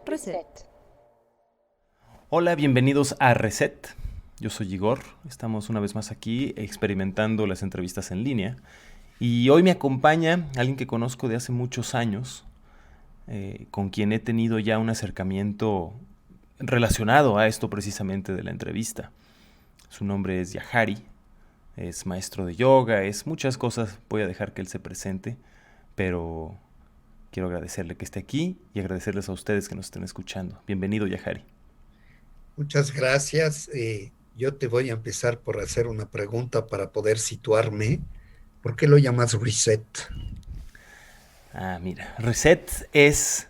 Reset. Hola, bienvenidos a Reset. Yo soy Igor, estamos una vez más aquí experimentando las entrevistas en línea y hoy me acompaña alguien que conozco de hace muchos años, con quien he tenido ya un acercamiento relacionado a esto precisamente de la entrevista. Su nombre es Yahari, es maestro de yoga, es muchas cosas, voy a dejar que él se presente, pero quiero agradecerle que esté aquí y agradecerles a ustedes que nos estén escuchando. Bienvenido, Yahari. Muchas gracias. Yo te voy a empezar por hacer una pregunta para poder situarme. ¿Por qué lo llamas reset? Mira, Reset es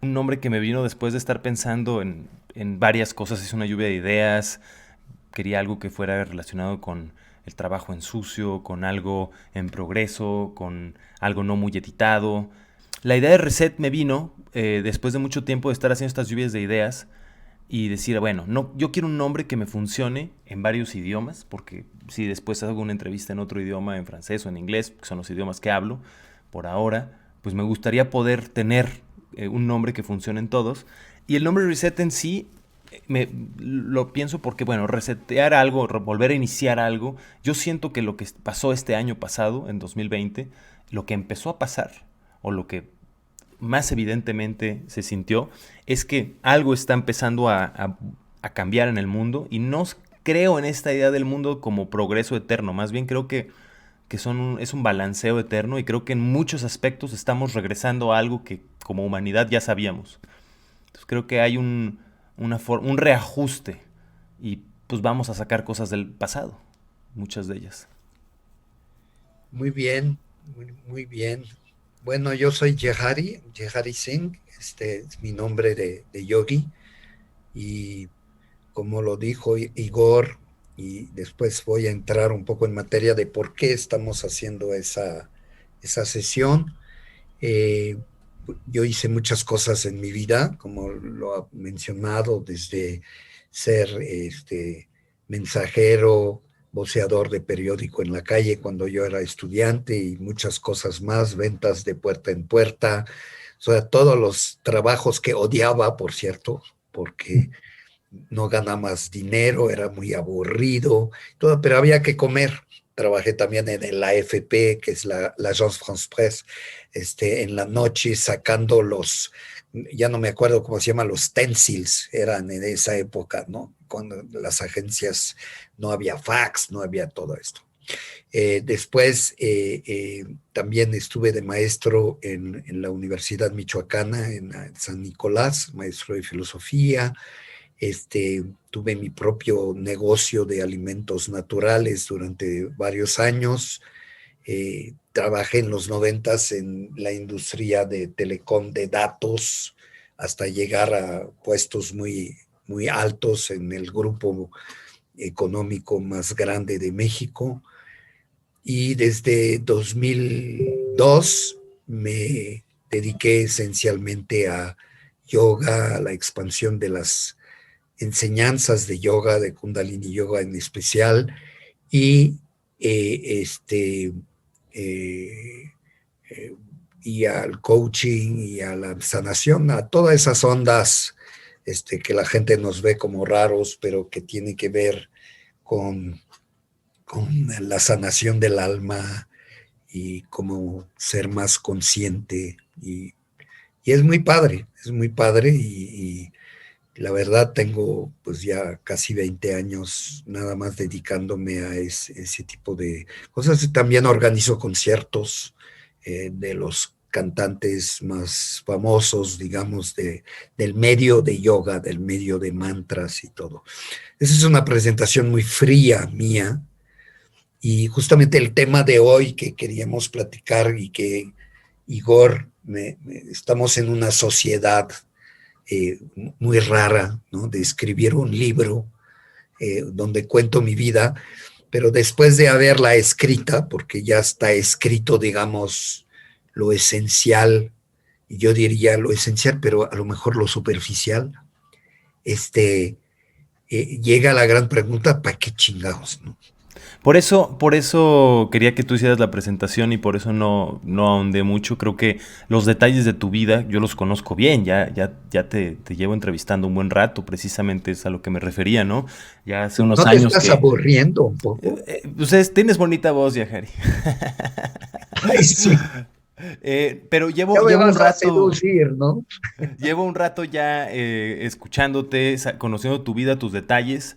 un nombre que me vino después de estar pensando en varias cosas. Es una lluvia de ideas. Quería algo que fuera relacionado con el trabajo en sucio, con algo en progreso, con algo no muy editado. La idea de Reset me vino después de mucho tiempo de estar haciendo estas lluvias de ideas y decir, bueno, no, yo quiero un nombre que me funcione en varios idiomas, porque si después hago una entrevista en otro idioma, en francés o en inglés, que son los idiomas que hablo, por ahora, pues me gustaría poder tener un nombre que funcione en todos. Y el nombre Reset en sí lo pienso porque, bueno, resetear algo, volver a iniciar algo, yo siento que lo que pasó este año pasado, en 2020, lo que empezó a pasar, o lo que más evidentemente se sintió, es que algo está empezando a cambiar en el mundo y no creo en esta idea del mundo como progreso eterno, más bien creo que es un balanceo eterno y creo que en muchos aspectos estamos regresando a algo que como humanidad ya sabíamos. Entonces creo que hay un reajuste y pues vamos a sacar cosas del pasado, muchas de ellas. Muy bien, muy bien. Bueno, yo soy Yehari Singh. Este es mi nombre de yogi. Y como lo dijo Igor, y después voy a entrar un poco en materia de por qué estamos haciendo esa sesión. Eh, yo hice muchas cosas en mi vida, como lo ha mencionado, desde ser mensajero, voceador de periódico en la calle cuando yo era estudiante y muchas cosas más, ventas de puerta en puerta, o sea, todos los trabajos que odiaba, por cierto, porque no ganaba más dinero, era muy aburrido, todo, pero había que comer. Trabajé también en la AFP, que es la Agence France Presse, en la noche sacando ya no me acuerdo cómo se llama, los stencils, eran en esa época, ¿no? Cuando las agencias no había fax, no había todo esto. Después también estuve de maestro en la Universidad Michoacana, en San Nicolás, maestro de filosofía. Tuve mi propio negocio de alimentos naturales durante varios años. Trabajé en los 90 en la industria de telecom de datos hasta llegar a puestos muy altos en el grupo económico más grande de México. Y desde 2002 me dediqué esencialmente a yoga, a la expansión de las enseñanzas de yoga, de Kundalini Yoga en especial, y eh, este eh, eh, y al coaching y a la sanación, a todas esas ondas que la gente nos ve como raros, pero que tiene que ver con, con la sanación del alma y cómo ser más consciente. Y es muy padre y la verdad tengo pues ya casi 20 años nada más dedicándome a ese tipo de cosas. También organizo conciertos de los cantantes más famosos, digamos, del medio de yoga, del medio de mantras y todo. Esa es una presentación muy fría mía y justamente el tema de hoy que queríamos platicar y que Igor, estamos en una sociedad muy rara, ¿no? De escribir un libro donde cuento mi vida, pero después de haberla escrita, porque ya está escrito, digamos, lo esencial, y yo diría lo esencial, pero a lo mejor lo superficial, llega la gran pregunta, ¿para qué chingados, no? Por eso quería que tú hicieras la presentación y por eso no ahondé mucho. Creo que los detalles de tu vida yo los conozco bien, ya te llevo entrevistando un buen rato, precisamente es a lo que me refería, ¿no? Ya hace unos ¿No te años estás que... aburriendo un poco? tienes bonita voz, Yajari. Ay, sí, Pero ya me llevo un vas a rato, seducir, ¿no? llevo un rato ya escuchándote, conociendo tu vida, tus detalles,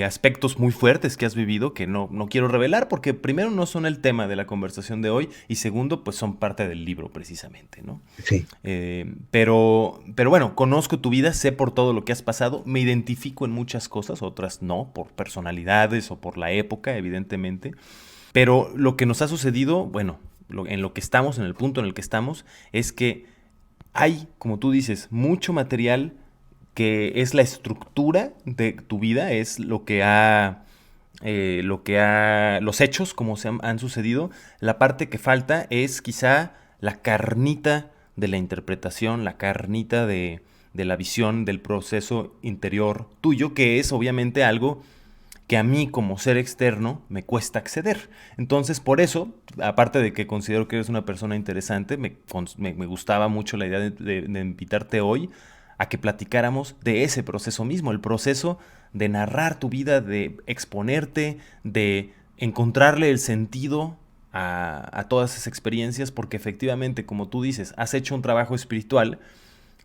aspectos muy fuertes que has vivido que no quiero revelar porque primero no son el tema de la conversación de hoy y segundo pues son parte del libro precisamente, ¿no? Sí. Pero bueno, conozco tu vida, sé por todo lo que has pasado, me identifico en muchas cosas, otras no, por personalidades o por la época, evidentemente. Pero lo que nos ha sucedido, bueno, en lo que estamos, en el punto en el que estamos, es que hay, como tú dices, mucho material que es la estructura de tu vida, es los hechos como han sucedido. La parte que falta es quizá la carnita de la interpretación, la carnita de la visión del proceso interior tuyo, que es obviamente algo que a mí como ser externo me cuesta acceder. Entonces, por eso, aparte de que considero que eres una persona interesante, me gustaba mucho la idea de invitarte hoy a que platicáramos de ese proceso mismo, el proceso de narrar tu vida, de exponerte, de encontrarle el sentido a todas esas experiencias, porque efectivamente, como tú dices, has hecho un trabajo espiritual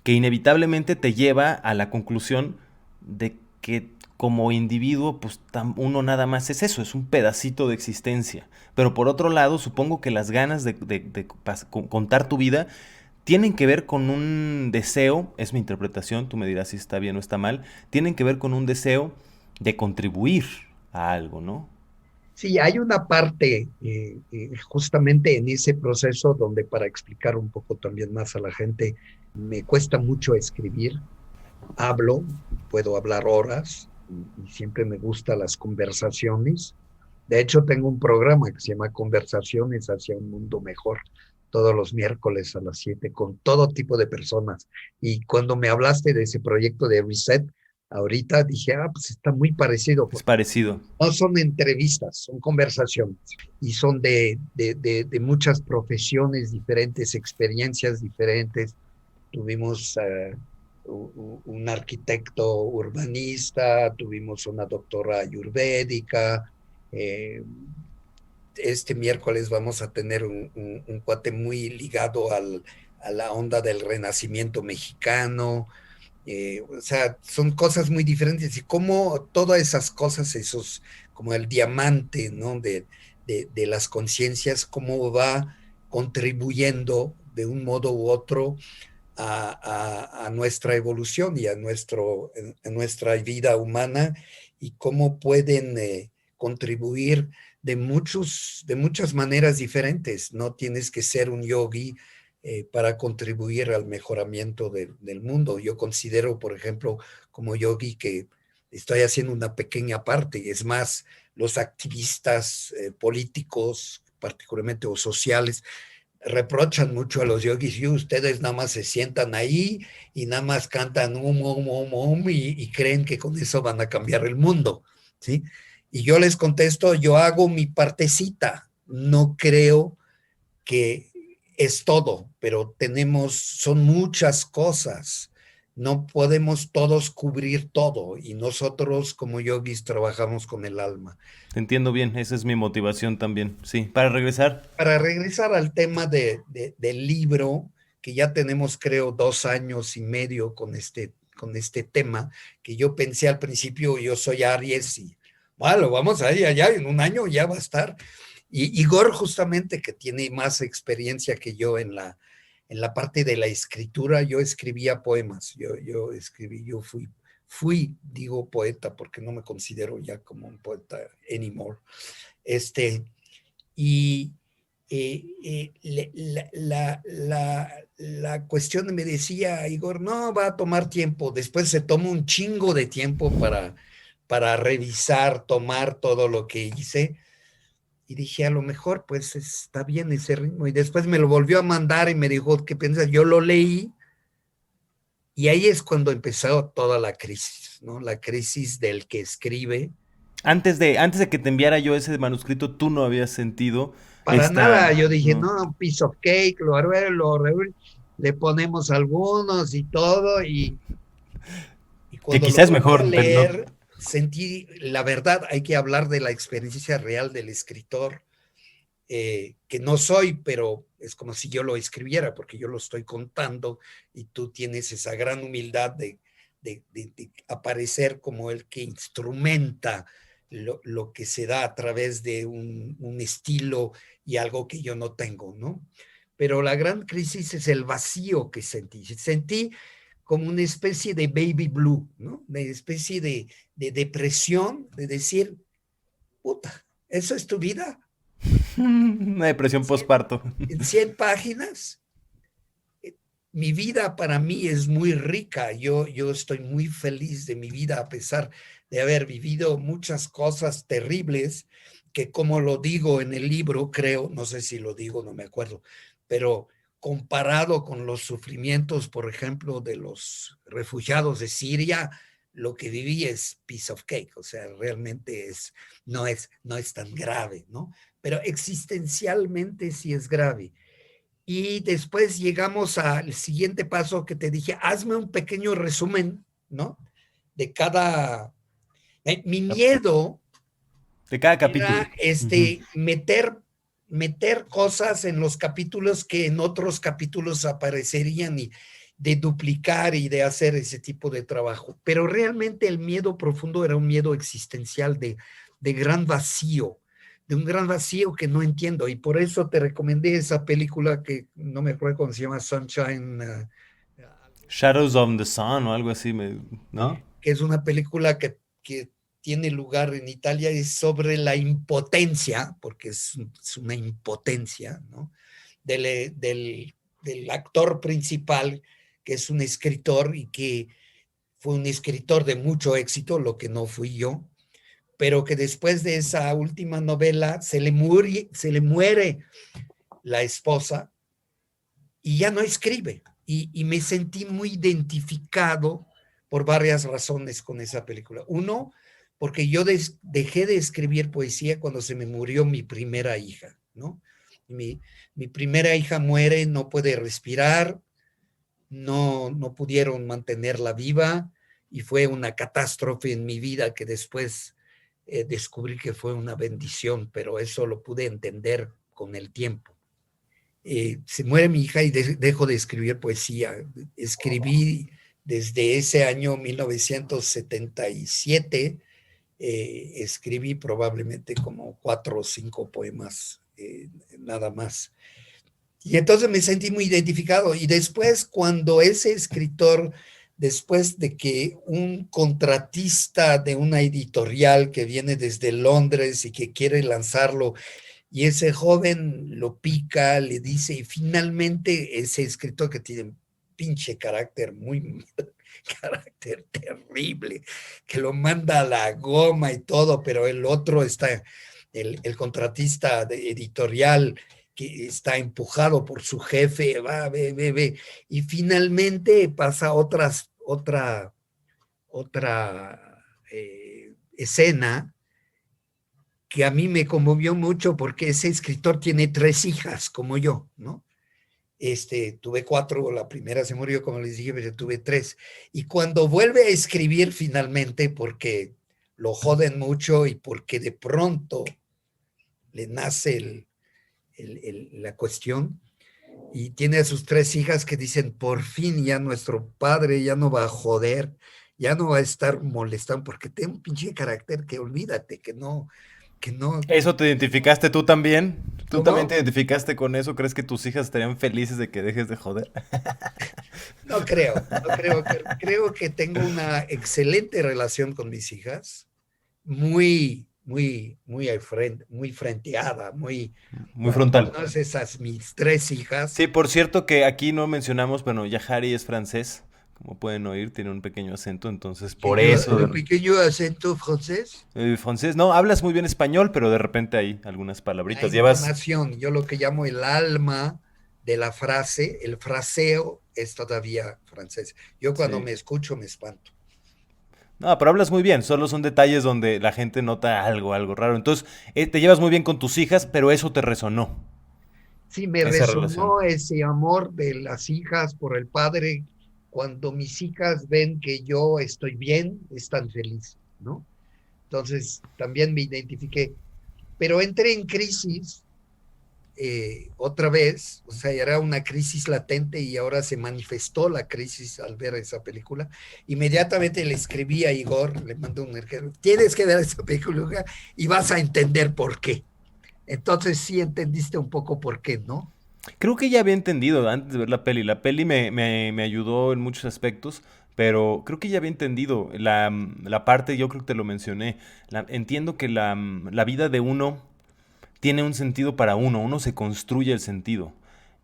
que inevitablemente te lleva a la conclusión de que como individuo, pues uno nada más es eso, es un pedacito de existencia. Pero por otro lado, supongo que las ganas de contar tu vida tienen que ver con un deseo, es mi interpretación, tú me dirás si está bien o está mal, tienen que ver con un deseo de contribuir a algo, ¿no? Sí, hay una parte justamente en ese proceso donde para explicar un poco también más a la gente, me cuesta mucho escribir, hablo, puedo hablar horas y siempre me gustan las conversaciones. De hecho, tengo un programa que se llama Conversaciones hacia un mundo mejor, todos los miércoles a las 7 con todo tipo de personas. Y cuando me hablaste de ese proyecto de Reset, ahorita dije, pues está muy parecido, Es porque parecido. no son entrevistas, son conversaciones y son de muchas profesiones diferentes, experiencias diferentes. Tuvimos un arquitecto urbanista, tuvimos una doctora ayurvédica. eh, este miércoles vamos a tener un cuate muy ligado a la onda del renacimiento mexicano. O sea, son cosas muy diferentes y como todas esas cosas, esos, como el diamante, ¿no? De las conciencias, cómo va contribuyendo de un modo u otro a nuestra evolución y a nuestra vida humana y cómo pueden contribuir de muchas maneras diferentes. No tienes que ser un yogi para contribuir al mejoramiento del mundo. Yo considero, por ejemplo, como yogi que estoy haciendo una pequeña parte. Es más, los activistas políticos, particularmente o sociales, reprochan mucho a los yogis y ustedes nada más se sientan ahí y nada más cantan y creen que con eso van a cambiar el mundo, ¿sí? Y yo les contesto, yo hago mi partecita, no creo que es todo, pero son muchas cosas. No podemos todos cubrir todo y nosotros como yogis trabajamos con el alma. Te entiendo bien, esa es mi motivación también. Sí, para regresar. Para regresar al tema del libro, que ya tenemos creo 2 años y medio con este tema, que yo pensé al principio, yo soy Aries y bueno, vamos ahí, allá, en un año ya va a estar. Y Igor justamente, que tiene más experiencia que yo en la parte de la escritura, yo escribía poemas, yo escribí, digo poeta, porque no me considero ya como un poeta anymore. Y la cuestión me decía, Igor, no, va a tomar tiempo, después se toma un chingo de tiempo para revisar, tomar todo lo que hice. Y dije, a lo mejor pues está bien ese ritmo. Y después me lo volvió a mandar y me dijo, ¿qué piensas? Yo lo leí y ahí es cuando empezó toda la crisis, ¿no? La crisis del que escribe, Antes de que te enviara yo ese manuscrito, tú no habías sentido Para nada, esta, yo dije, ¿no? no, piece of cake, le ponemos algunos y todo, y Que cuando lo quizás es volví a mejor, pero no. leer, sentí, la verdad, hay que hablar de la experiencia real del escritor, que no soy, pero es como si yo lo escribiera, porque yo lo estoy contando y tú tienes esa gran humildad de aparecer como el que instrumenta lo que se da a través de un estilo y algo que yo no tengo, ¿no? Pero la gran crisis es el vacío que sentí. Sentí como una especie de baby blue, ¿no? Una especie de depresión, de decir, puta, ¿eso es tu vida? Una depresión postparto. En 100 páginas, mi vida para mí es muy rica. Yo estoy muy feliz de mi vida a pesar de haber vivido muchas cosas terribles que, como lo digo en el libro, creo, no sé si lo digo, no me acuerdo, pero comparado con los sufrimientos, por ejemplo, de los refugiados de Siria, lo que viví es piece of cake, o sea, realmente no es tan grave, ¿no? Pero existencialmente sí es grave. Y después llegamos al siguiente paso que te dije, hazme un pequeño resumen, ¿no? De cada... Mi miedo De cada capítulo. era Ujú. meter cosas en los capítulos que en otros capítulos aparecerían y de duplicar y de hacer ese tipo de trabajo. Pero realmente el miedo profundo era un miedo existencial de gran vacío, de un gran vacío que no entiendo. Y por eso te recomendé esa película que no me acuerdo cómo se llama, Sunshine, Shadows of the Sun o algo así, ¿no? que es una película que tiene lugar en Italia, es sobre la impotencia, porque es una impotencia, ¿no? Del actor principal, que es un escritor y que fue un escritor de mucho éxito, lo que no fui yo, pero que después de esa última novela se le muere la esposa y ya no escribe. Y me sentí muy identificado por varias razones con esa película. Uno, porque yo dejé de escribir poesía cuando se me murió mi primera hija, ¿no? Mi primera hija muere, no puede respirar, no pudieron mantenerla viva y fue una catástrofe en mi vida que después descubrí que fue una bendición, pero eso lo pude entender con el tiempo. Se muere mi hija y dejo de escribir poesía. Escribí desde ese año 1977, escribí probablemente como 4 o 5 poemas, nada más. Y entonces me sentí muy identificado. Y después, cuando ese escritor, después de que un contratista de una editorial que viene desde Londres y que quiere lanzarlo, y ese joven lo pica, le dice, y finalmente ese escritor que tiene un pinche carácter carácter terrible, que lo manda a la goma y todo, pero el otro está, el contratista editorial que está empujado por su jefe, va, ve, y finalmente pasa otra escena que a mí me conmovió mucho porque ese escritor tiene 3 hijas como yo, ¿no? Tuve 4, la primera se murió, como les dije, pero tuve 3. Y cuando vuelve a escribir finalmente, porque lo joden mucho y porque de pronto le nace la cuestión, y tiene a sus 3 hijas que dicen, por fin ya nuestro padre ya no va a joder, ya no va a estar molestando, porque tiene un pinche carácter que olvídate, que no, ¿Eso te identificaste tú también? ¿Tú también te ¿cómo? identificaste con eso? ¿Crees que tus hijas estarían felices de que dejes de joder? No creo que tengo una excelente relación con mis hijas, muy frenteada, Muy frontal. no sé, esas mis 3 hijas. Sí, por cierto que aquí no mencionamos, bueno, Yahari es francés, como pueden oír, tiene un pequeño acento, entonces por eso Un pequeño acento francés. francés, no, hablas muy bien español, pero de repente hay algunas La palabritas. Llevas, entonación, yo lo que llamo el alma de la frase, el fraseo es todavía francés. Yo cuando sí. me escucho me espanto. No, pero hablas muy bien, solo son detalles donde la gente nota algo raro. Entonces, te llevas muy bien con tus hijas, pero eso te resonó, Sí, me esa relación. resonó ese amor de las hijas por el padre. Cuando mis hijas ven que yo estoy bien, están felices, ¿no? Entonces, también me identifiqué, pero entré en crisis otra vez, o sea, era una crisis latente y ahora se manifestó la crisis al ver esa película. Inmediatamente le escribí a Igor, le mandé un mensaje, tienes que ver esa película y vas a entender por qué. Entonces sí entendiste un poco por qué, ¿no? Creo que ya había entendido antes de ver la peli. La peli me ayudó en muchos aspectos, pero creo que ya había entendido la parte, yo creo que te lo mencioné. Entiendo que la vida de uno tiene un sentido para uno, uno se construye el sentido.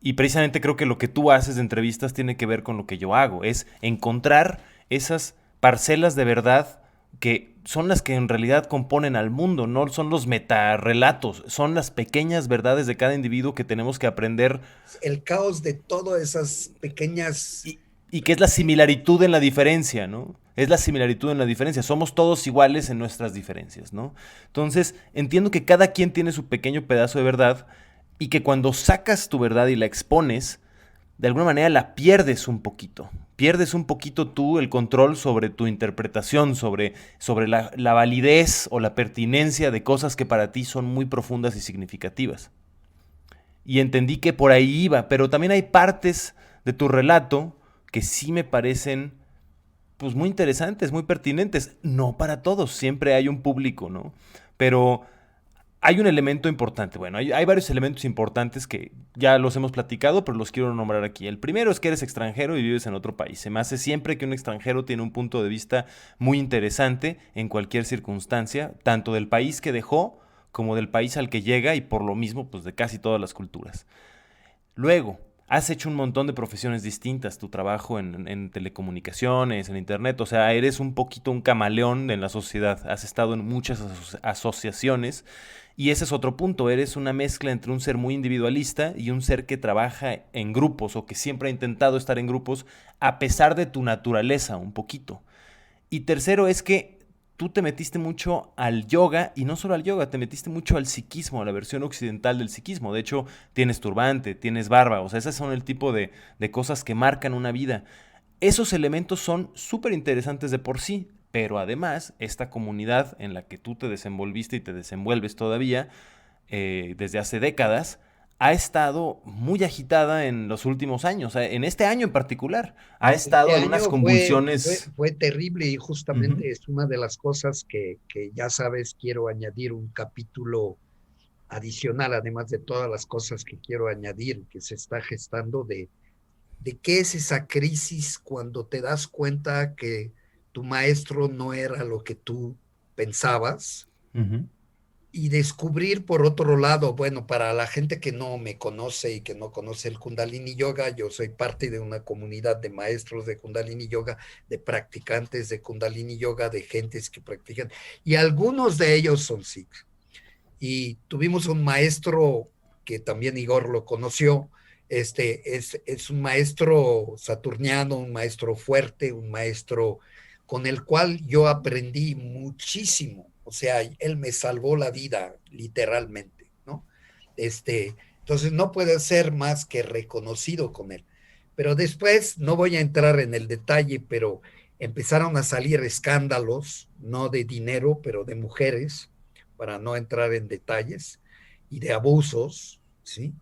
Y precisamente creo que lo que tú haces de entrevistas tiene que ver con lo que yo hago, es encontrar esas parcelas de verdad que son las que en realidad componen al mundo, no son los metarrelatos, son las pequeñas verdades de cada individuo que tenemos que aprender El caos de todas esas pequeñas... y que es la similaritud en la diferencia, ¿no? Es la similaritud en la diferencia. Somos todos iguales en nuestras diferencias, ¿no? Entonces, entiendo que cada quien tiene su pequeño pedazo de verdad y que cuando sacas tu verdad y la expones, de alguna manera la pierdes un poquito. Pierdes un poquito tú el control sobre tu interpretación, sobre la validez o la pertinencia de cosas que para ti son muy profundas y significativas. Y entendí que por ahí iba, pero también hay partes de tu relato que sí me parecen pues muy interesantes, muy pertinentes. No para todos, siempre hay un público, ¿no? Pero hay un elemento importante, bueno, hay varios elementos importantes que ya los hemos platicado, pero los quiero nombrar aquí. El primero es que eres extranjero y vives en otro país. Se me hace siempre que un extranjero tiene un punto de vista muy interesante en cualquier circunstancia, tanto del país que dejó como del país al que llega y por lo mismo, pues de casi todas las culturas. Luego, has hecho un montón de profesiones distintas, tu trabajo en telecomunicaciones, en internet, o sea, eres un poquito un camaleón en la sociedad, has estado en muchas asociaciones y ese es otro punto, eres una mezcla entre un ser muy individualista y un ser que trabaja en grupos o que siempre ha intentado estar en grupos a pesar de tu naturaleza un poquito. Y tercero es que tú te metiste mucho al yoga y no solo al yoga, te metiste mucho al psiquismo, a la versión occidental del psiquismo. De hecho, tienes turbante, tienes barba, o sea, esas son el tipo de cosas que marcan una vida. Esos elementos son súper interesantes de por sí, pero además esta comunidad en la que tú te desenvolviste y te desenvuelves todavía desde hace décadas, ha estado muy agitada en los últimos años, en este año en particular, ha Este estado en unas año convulsiones. fue terrible y Ujú. justamente es una de las cosas que ya sabes, quiero añadir un capítulo adicional, además de todas las cosas que quiero añadir, que se está gestando de qué es esa crisis cuando te das cuenta que tu maestro no era lo que tú pensabas Ujú. y descubrir por otro lado, bueno, para la gente que no me conoce y que no conoce el Kundalini Yoga, yo soy parte de una comunidad de maestros de Kundalini Yoga, de practicantes de Kundalini Yoga, de gentes que practican, y algunos de ellos son Sikhs. Y tuvimos un maestro que también Igor lo conoció, es un maestro saturniano, un maestro fuerte, un maestro con el cual yo aprendí muchísimo. O sea, él me salvó la vida, literalmente, ¿no? Entonces no puede ser más que reconocido con él. Pero después, no voy a entrar en el detalle, pero empezaron a salir escándalos, no de dinero, pero de mujeres, para no entrar en detalles, y de abusos, ¿sí?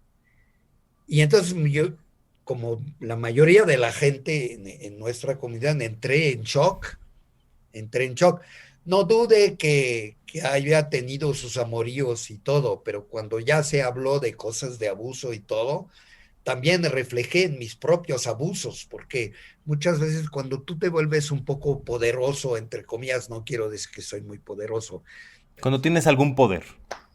Y entonces yo, como la mayoría de la gente en nuestra comunidad, entré en shock. No dude que haya tenido sus amoríos y todo, pero cuando ya se habló de cosas de abuso y todo, también reflejé en mis propios abusos, porque muchas veces cuando tú te vuelves un poco poderoso, entre comillas, no quiero decir que soy muy poderoso, Cuando tienes algún poder.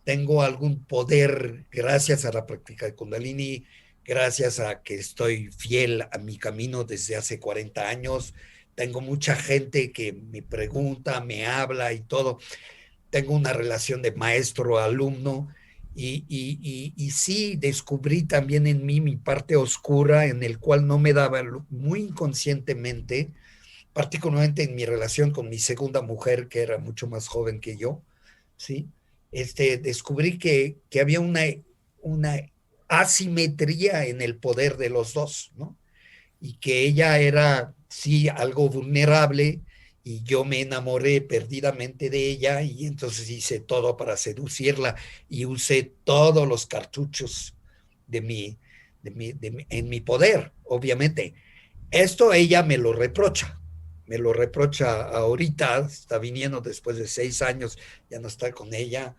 tengo algún poder gracias a la práctica de Kundalini, gracias a que estoy fiel a mi camino desde hace 40 años. Tengo mucha gente que me pregunta, me habla y todo. Tengo una relación de maestro-alumno y sí descubrí también en mí mi parte oscura en el cual no me daba muy inconscientemente particularmente en mi relación con mi segunda mujer, que era mucho más joven que yo, ¿sí? Descubrí que había una asimetría en el poder de los dos, ¿no? Y que ella era, sí, algo vulnerable y yo me enamoré perdidamente de ella y entonces hice todo para seducirla y usé todos los cartuchos de en mi poder, obviamente. Esto ella me lo reprocha ahorita, está viniendo después de 6 años, ya no está con ella,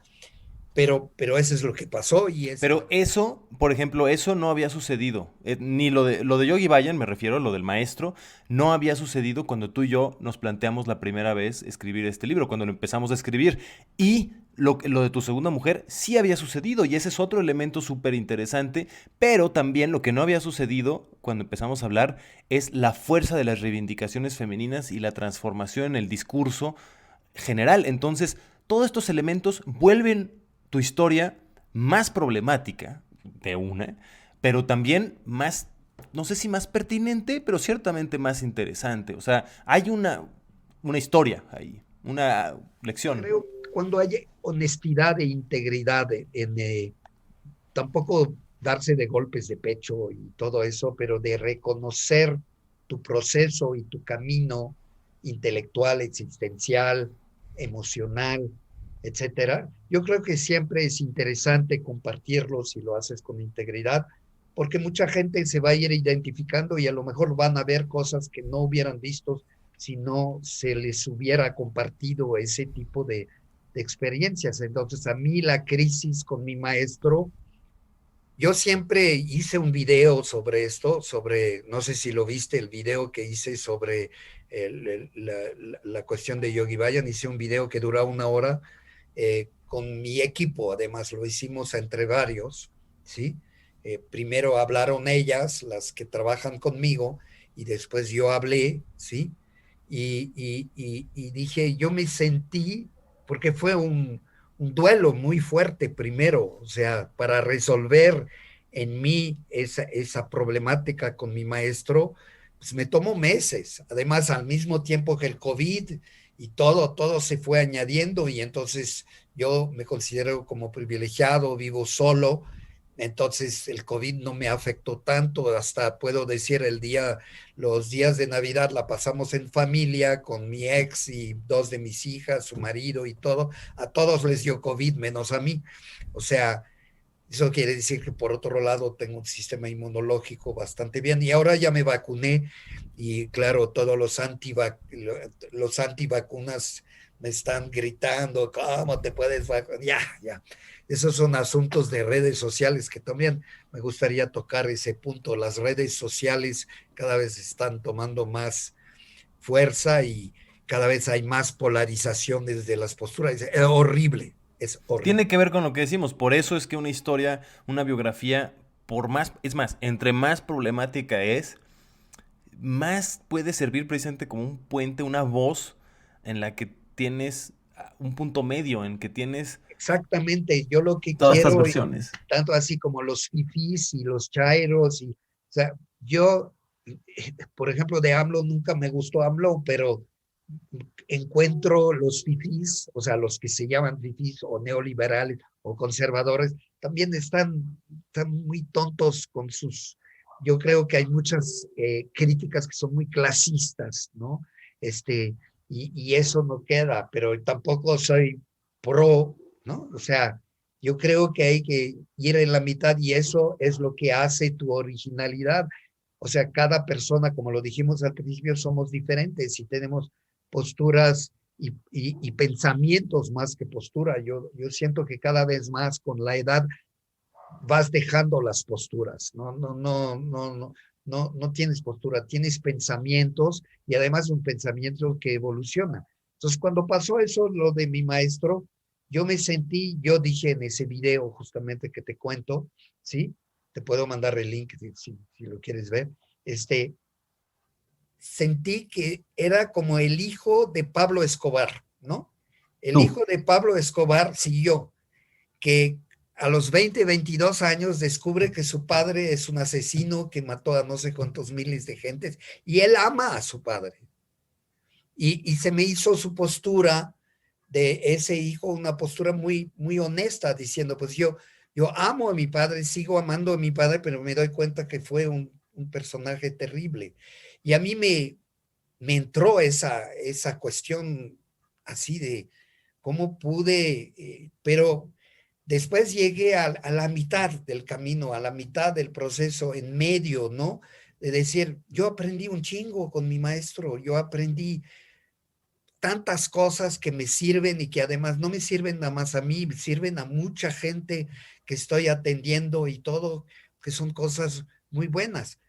pero eso es lo que pasó y es... Pero eso, por ejemplo, eso no había sucedido. Ni lo de Yogi Bayan, me refiero, lo del maestro, no había sucedido cuando tú y yo nos planteamos la primera vez escribir este libro, cuando lo empezamos a escribir. Y lo de tu segunda mujer sí había sucedido, y ese es otro elemento súper interesante. Pero también lo que no había sucedido cuando empezamos a hablar es la fuerza de las reivindicaciones femeninas y la transformación en el discurso general. Entonces, todos estos elementos vuelven tu historia más problemática de una, pero también más, no sé si más pertinente, pero ciertamente más interesante. O sea, hay una historia ahí, una lección. Creo que cuando hay honestidad e integridad tampoco darse de golpes de pecho y todo eso, pero de reconocer tu proceso y tu camino intelectual, existencial, emocional, etcétera. Yo creo que siempre es interesante compartirlo si lo haces con integridad, porque mucha gente se va a ir identificando y a lo mejor van a ver cosas que no hubieran visto si no se les hubiera compartido ese tipo de experiencias. Entonces, a mí la crisis con mi maestro, yo siempre hice un video sobre esto, no sé si lo viste, el video que hice sobre la cuestión de Yogi Bayan, hice un video que dura 1 hora con mi equipo, además lo hicimos entre varios, ¿sí? Primero hablaron ellas, las que trabajan conmigo, y después yo hablé, ¿sí? Y dije, yo me sentí, porque fue un duelo muy fuerte primero, o sea, para resolver en mí esa problemática con mi maestro, pues me tomó meses. Además, al mismo tiempo que el COVID y todo se fue añadiendo y entonces yo me considero como privilegiado, vivo solo, entonces el COVID no me afectó tanto, hasta puedo decir los días de Navidad la pasamos en familia con mi ex y dos de mis hijas, su marido y todo, a todos les dio COVID menos a mí. O sea, eso quiere decir que por otro lado tengo un sistema inmunológico bastante bien y ahora ya me vacuné y claro, todos los antivacunas me están gritando, ¿cómo te puedes vacunar? Ya. Esos son asuntos de redes sociales que también me gustaría tocar ese punto. Las redes sociales cada vez están tomando más fuerza y cada vez hay más polarización desde las posturas. Es horrible, es Tiene horrible. que ver con lo que decimos, por eso es que una historia, una biografía, por más, es más, entre más problemática es, más puede servir precisamente como un puente, una voz en la que tienes un punto medio, en que tienes Exactamente, yo lo que todas estas quiero, versiones. tanto así como los fifís y los chairos, o sea, yo, por ejemplo, de AMLO nunca me gustó AMLO, pero encuentro los fifís, o sea, los que se llaman fifís o neoliberales o conservadores, también están muy tontos con yo creo que hay muchas críticas que son muy clasistas, ¿no? Y eso no queda, pero tampoco soy pro, ¿no? O sea, yo creo que hay que ir en la mitad y eso es lo que hace tu originalidad. O sea, cada persona, como lo dijimos al principio, somos diferentes y tenemos posturas y pensamientos más que postura. Yo siento que cada vez más con la edad vas dejando las posturas, no tienes postura, tienes pensamientos y además un pensamiento que evoluciona. Entonces, cuando pasó eso, lo de mi maestro, yo dije en ese video justamente que te cuento, ¿sí? Te puedo mandar el link si lo quieres ver. Sentí que era como el hijo de Pablo Escobar, ¿no? El Tú. hijo de Pablo Escobar siguió, que a los 20, 22 años descubre que su padre es un asesino que mató a no sé cuántos miles de gentes y él ama a su padre. Y se me hizo su postura de ese hijo una postura muy, muy honesta, diciendo, pues yo amo a mi padre, sigo amando a mi padre, pero me doy cuenta que fue un personaje terrible. Y a mí me entró esa cuestión así de cómo pude, pero después llegué a la mitad del camino, a la mitad del proceso, en medio, ¿no? De decir, yo aprendí un chingo con mi maestro, yo aprendí tantas cosas que me sirven y que además no me sirven nada más a mí, sirven a mucha gente que estoy atendiendo y todo, que son cosas muy buenas.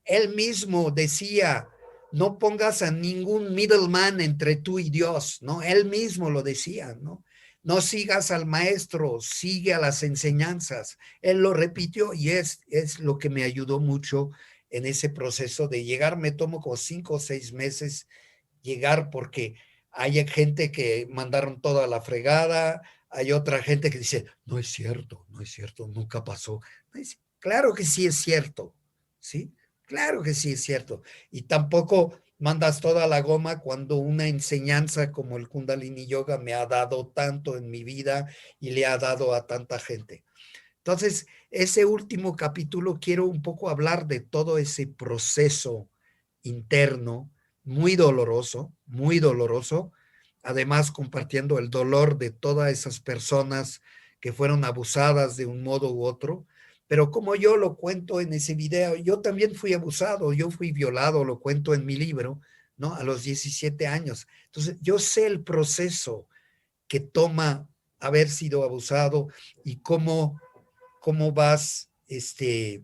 Él mismo decía, no pongas a ningún middleman entre tú y Dios, ¿no? Él mismo lo decía, ¿no? No sigas al maestro, sigue a las enseñanzas. Él lo repitió y es lo que me ayudó mucho en ese proceso de llegar. Me tomo como 5 o 6 meses llegar porque hay gente que mandaron toda la fregada, hay otra gente que dice, no es cierto, no es cierto, nunca pasó. Claro que sí es cierto, ¿sí? Claro que sí es cierto. Y tampoco mandas toda la goma cuando una enseñanza como el Kundalini Yoga me ha dado tanto en mi vida y le ha dado a tanta gente. Entonces, ese último capítulo quiero un poco hablar de todo ese proceso interno, muy doloroso, además compartiendo el dolor de todas esas personas que fueron abusadas de un modo u otro, pero como yo lo cuento en ese video, yo también fui abusado, yo fui violado, lo cuento en mi libro, ¿no? A los 17 años. Entonces, yo sé el proceso que toma haber sido abusado y cómo vas eh,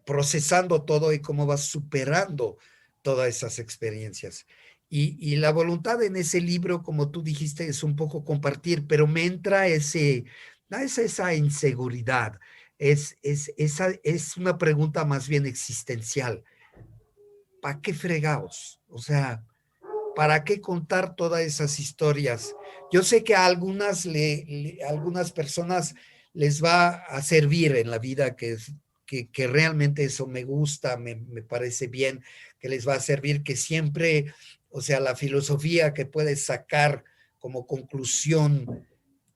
procesando todo y cómo vas superando todas esas experiencias. Y la voluntad en ese libro, como tú dijiste, es un poco compartir, pero me entra esa inseguridad, es una pregunta más bien existencial. ¿Para qué fregados? O sea, ¿para qué contar todas esas historias? Yo sé que a algunas personas les va a servir en la vida, que realmente eso me gusta, me parece bien, que les va a servir, que siempre, o sea, la filosofía que puedes sacar como conclusión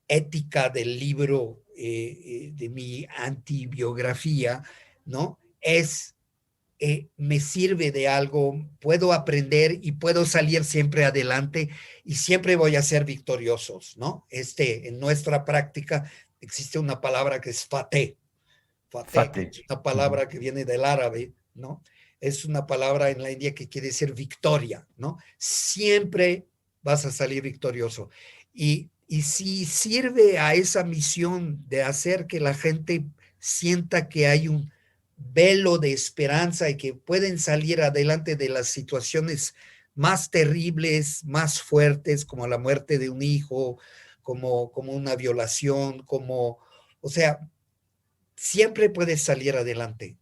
ética del libro de mi antibiografía, ¿no? Me sirve de algo, puedo aprender y puedo salir siempre adelante y siempre voy a ser victoriosos, ¿no? En nuestra práctica existe una palabra que es fate, que Fate. es una Ujú. palabra que viene del árabe, ¿no? Es una palabra en la India que quiere decir victoria, ¿no? Siempre vas a salir victorioso. Y si sirve a esa misión de hacer que la gente sienta que hay un velo de esperanza y que pueden salir adelante de las situaciones más terribles, más fuertes, como la muerte de un hijo, como una violación, o sea, siempre puedes salir adelante.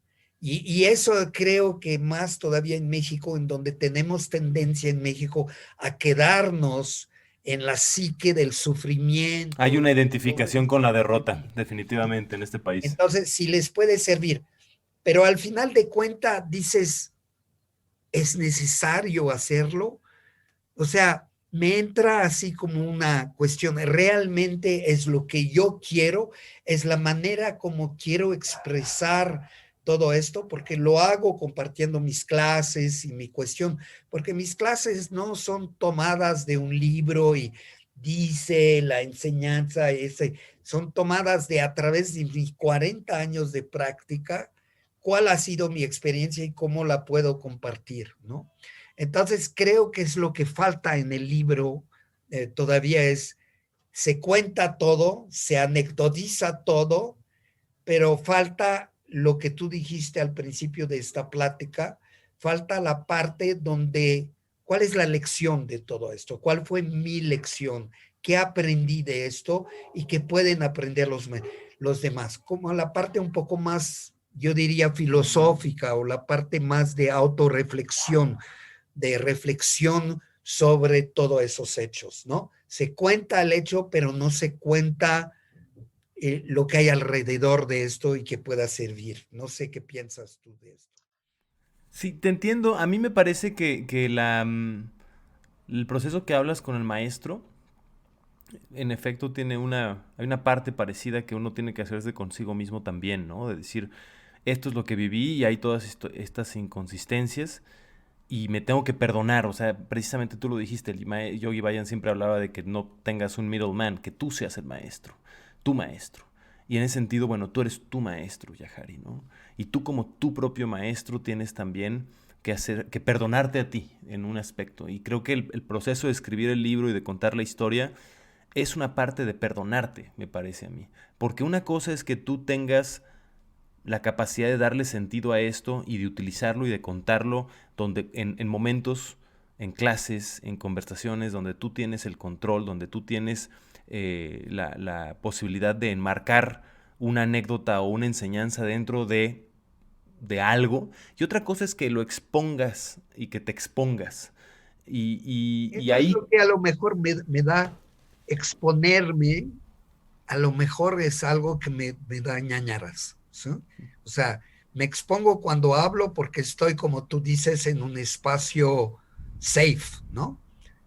Y eso creo que más todavía en México, en donde tenemos tendencia en México a quedarnos en la psique del Hay sufrimiento. una identificación con la derrota, definitivamente, en este país. Entonces, si les puede servir, pero al final de cuenta dices, ¿es necesario hacerlo? O sea, me entra así como una cuestión, ¿realmente es lo que yo quiero? ¿Es la manera como quiero expresar todo esto? Porque lo hago compartiendo mis clases y mi cuestión, porque mis clases no son tomadas de un libro y dice la enseñanza, son tomadas de a través de mis 40 años de práctica, cuál ha sido mi experiencia y cómo la puedo compartir, ¿no? Entonces creo que es lo que falta en el libro, todavía se cuenta todo, se anecdotiza todo, pero falta lo que tú dijiste al principio de esta plática, falta la parte donde, ¿cuál es la lección de todo esto? ¿Cuál fue mi lección? ¿Qué aprendí de esto y qué pueden aprender los demás? Como la parte un poco más, yo diría, filosófica o la parte más de autorreflexión, de reflexión sobre todos esos hechos, ¿no? Se cuenta el hecho, pero no se cuenta lo que hay alrededor de esto y que pueda servir. No sé qué piensas tú de esto. Sí, te entiendo. A mí me parece que El proceso que hablas con el maestro, en efecto, hay una parte parecida que uno tiene que hacerse consigo mismo también, ¿no? De decir, esto es lo que viví y hay todas estas inconsistencias y me tengo que perdonar. O sea, precisamente tú lo dijiste, Yogi Bayan siempre hablaba de que no tengas un middleman, que tú seas el maestro, tu maestro. Y en ese sentido, bueno, tú eres tu maestro, Yahari, ¿no? Y tú como tu propio maestro tienes también que perdonarte a ti en un aspecto. Y creo que el proceso de escribir el libro y de contar la historia es una parte de perdonarte, me parece a mí. Porque una cosa es que tú tengas la capacidad de darle sentido a esto y de utilizarlo y de contarlo donde, en momentos, en clases, en conversaciones, donde tú tienes el control, donde tú tienes la posibilidad de enmarcar una anécdota o una enseñanza dentro de algo. Y otra cosa es que lo expongas y que te expongas. Y Eso es ahí... lo que a lo mejor me da exponerme, a lo mejor es algo que me da ñañaras, ¿sí? O sea, me expongo cuando hablo porque estoy, como tú dices, en un espacio safe, ¿no?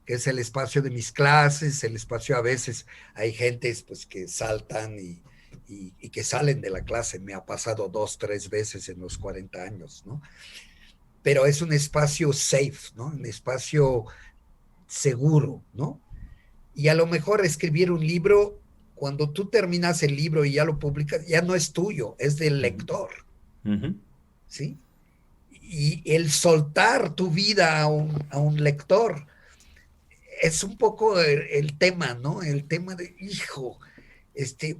Que es el espacio de mis clases, el espacio a veces hay gentes pues que saltan y que salen de la clase. Me ha pasado 2, 3 veces en los 40 años, ¿no? Pero es un espacio safe, ¿no? Un espacio seguro, ¿no? Y a lo mejor escribir un libro, cuando tú terminas el libro y ya lo publicas, ya no es tuyo, es del Ujú, lector, ujú. ¿sí? Y el soltar tu vida a un lector es un poco el tema, ¿no? El tema de, hijo,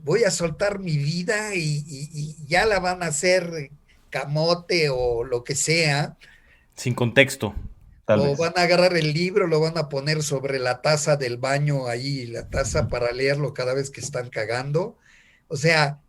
voy a soltar mi vida y ya la van a hacer camote o lo que sea, Sin contexto, tal o vez. van a agarrar el libro, lo van a poner sobre la taza del baño ahí, la taza para leerlo cada vez que están cagando. O sea,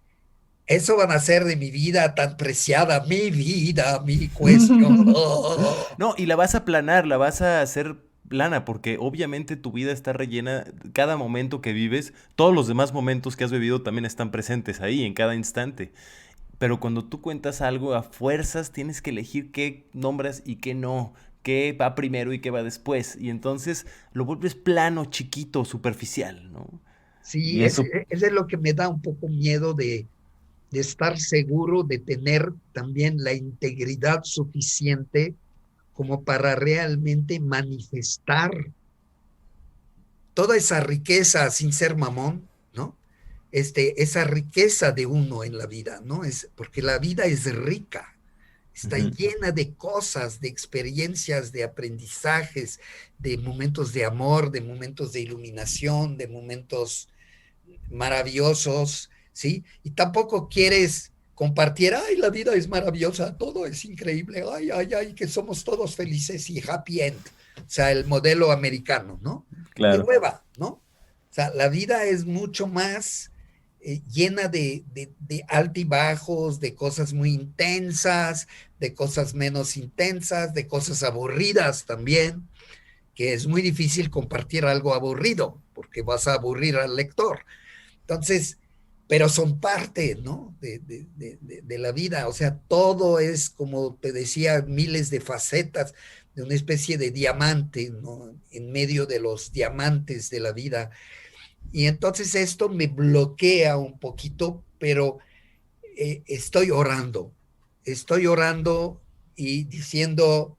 eso van a hacer de mi vida tan preciada, mi vida, mi cuestión. Oh. No, y la vas a planar, la vas a hacer plana, porque obviamente tu vida está rellena, cada momento que vives, todos los demás momentos que has vivido también están presentes ahí, en cada instante. Pero cuando tú cuentas algo a fuerzas, tienes que elegir qué nombras y qué no, qué va primero y qué va después. Y entonces lo vuelves plano, chiquito, superficial, ¿no? Sí, Y eso... ese es lo que me da un poco miedo de estar seguro de tener también la integridad suficiente como para realmente manifestar toda esa riqueza sin ser mamón, ¿no? Esa riqueza de uno en la vida, ¿no? Porque la vida es rica, está Ujú. llena de cosas, de experiencias, de aprendizajes, de momentos de amor, de momentos de iluminación, de momentos maravillosos, ¿sí? Y tampoco quieres compartir, ay, la vida es maravillosa, todo es increíble, ay, ay, ay, que somos todos felices y happy end, o sea, el modelo americano, ¿no? ¡Qué Claro. hueva!, ¿no? O sea, la vida es mucho más llena de altibajos, de cosas muy intensas, de cosas menos intensas, de cosas aburridas también, que es muy difícil compartir algo aburrido, porque vas a aburrir al lector. Entonces, pero son parte, ¿no? De la vida. O sea, todo es, como te decía, miles de facetas de una especie de diamante, ¿no? En medio de los diamantes de la vida. Y entonces esto me bloquea un poquito, pero estoy orando y diciendo,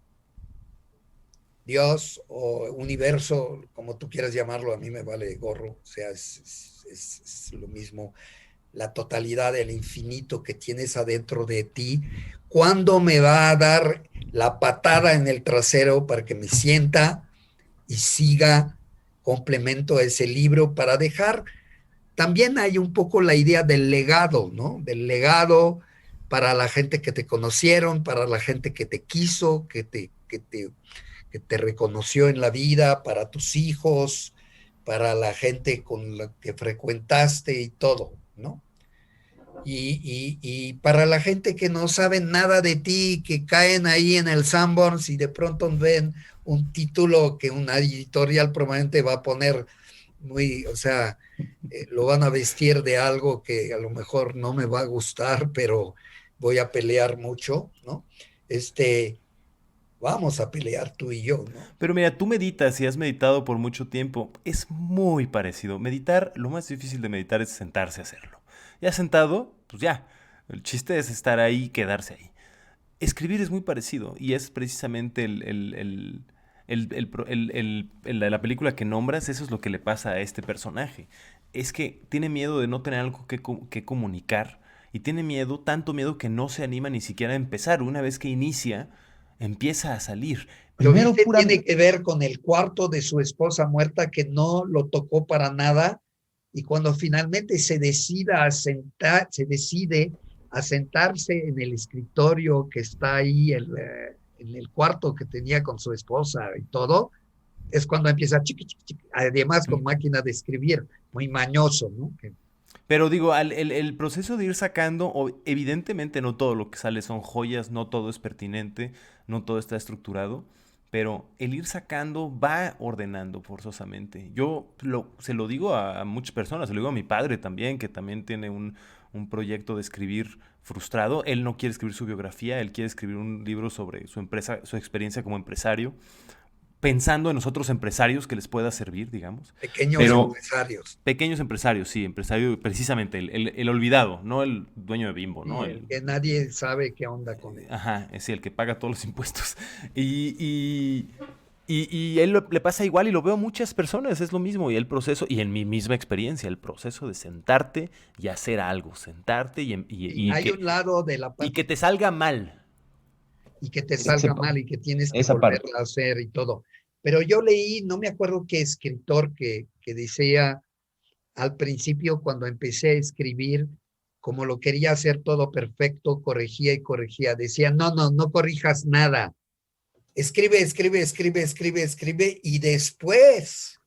Dios o universo, como tú quieras llamarlo, a mí me vale gorro, o sea, es lo mismo, la totalidad del infinito que tienes adentro de ti, ¿cuándo me va a dar la patada en el trasero para que me sienta y siga complemento a ese libro para dejar? También hay un poco la idea del legado, ¿no? Del legado para la gente que te conocieron, para la gente que te quiso, que te reconoció en la vida, para tus hijos, para la gente con la que frecuentaste y todo, ¿no? Y para la gente que no sabe nada de ti, que caen ahí en el Sanborns y de pronto ven un título que una editorial probablemente va a poner muy, o sea, lo van a vestir de algo que a lo mejor no me va a gustar, pero voy a pelear mucho, ¿no? Este, vamos a pelear tú y yo, ¿no? Pero mira, tú meditas y has meditado por mucho tiempo. Es muy parecido. Meditar, lo más difícil de meditar es sentarse a hacerlo. Ya sentado, pues ya. El chiste es estar ahí y quedarse ahí. Escribir es muy parecido y es precisamente la película que nombras, eso es lo que le pasa a este personaje. Es que tiene miedo de no tener algo que comunicar y tiene miedo, tanto miedo que no se anima ni siquiera a empezar. Una vez que inicia, empieza a salir. Lo Primero viste, pura... tiene que ver con el cuarto de su esposa muerta que no lo tocó para nada y cuando finalmente se decide a sentarse en el escritorio que está ahí en el cuarto que tenía con su esposa y todo, es cuando empieza chiqui, chiqui, chiqui, además con máquina de escribir, muy mañoso, ¿no? Pero digo, el proceso de ir sacando, evidentemente no todo lo que sale son joyas, no todo es pertinente, no todo está estructurado, pero el ir sacando va ordenando forzosamente. Se lo digo a muchas personas, se lo digo a mi padre también, que también tiene un proyecto de escribir frustrado. Él no quiere escribir su biografía, él quiere escribir un libro sobre su empresa, su experiencia como empresario, pensando en los otros empresarios que les pueda servir, digamos. Pequeños Pero empresarios. pequeños empresarios, sí, empresario precisamente, el olvidado, no el dueño de Bimbo, ¿no? Y el que nadie sabe qué onda con él. Ajá, es el que paga todos los impuestos. Y, y, y él le pasa igual y lo veo a muchas personas, es lo mismo. Y el proceso, y en mi misma experiencia, el proceso de sentarte y hacer algo, sentarte Y hay un lado de la y parte que te salga mal. y que te Ese salga pa- mal y que tienes que esa parte. volverla a hacer y todo. Pero yo leí, no me acuerdo qué escritor que decía al principio cuando empecé a escribir, como lo quería hacer todo perfecto, corregía y corregía. Decía, no, no, no corrijas nada. Escribe, escribe, escribe, escribe, escribe y después